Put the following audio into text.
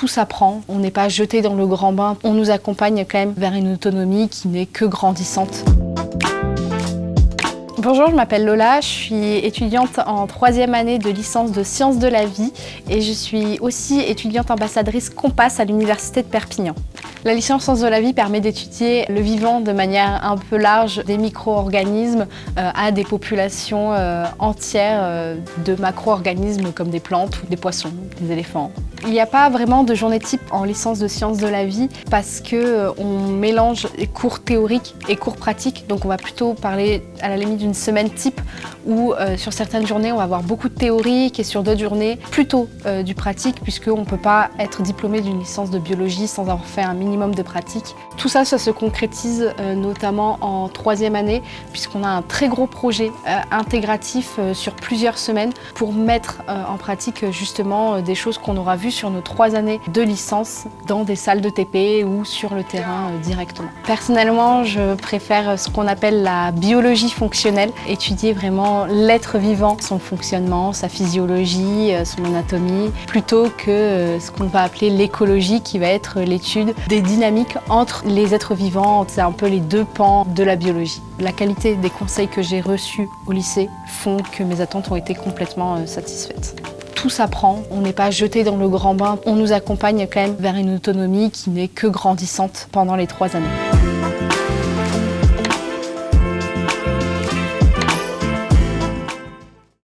Tout s'apprend, on n'est pas jeté dans le grand bain, on nous accompagne quand même vers une autonomie qui n'est que grandissante. Bonjour, je m'appelle Lola, je suis étudiante en 3e année de licence de sciences de la vie et je suis aussi étudiante ambassadrice Compass à l'Université de Perpignan. La licence sciences de la vie permet d'étudier le vivant de manière un peu large, des micro-organismes à des populations entières de macro-organismes comme des plantes ou des poissons, des éléphants. Il n'y a pas vraiment de journée type en licence de sciences de la vie parce qu'on mélange les cours théoriques et cours pratiques. Donc on va plutôt parler à la limite d'une semaine type où sur certaines journées on va avoir beaucoup de théorique et sur d'autres journées plutôt du pratique puisqu'on ne peut pas être diplômé d'une licence de biologie sans avoir fait un minimum de pratique. Tout ça, ça se concrétise notamment en 3e année puisqu'on a un très gros projet intégratif sur plusieurs semaines pour mettre en pratique justement des choses qu'on aura vues sur nos 3 années de licence dans des salles de TP ou sur le terrain directement. Personnellement, je préfère ce qu'on appelle la biologie fonctionnelle, étudier vraiment l'être vivant, son fonctionnement, sa physiologie, son anatomie, plutôt que ce qu'on va appeler l'écologie qui va être l'étude des dynamiques entre les êtres vivants. C'est un peu les deux pans de la biologie. La qualité des conseils que j'ai reçus au lycée font que mes attentes ont été complètement satisfaites. Tout s'apprend, on n'est pas jeté dans le grand bain, on nous accompagne quand même vers une autonomie qui n'est que grandissante pendant les 3 années.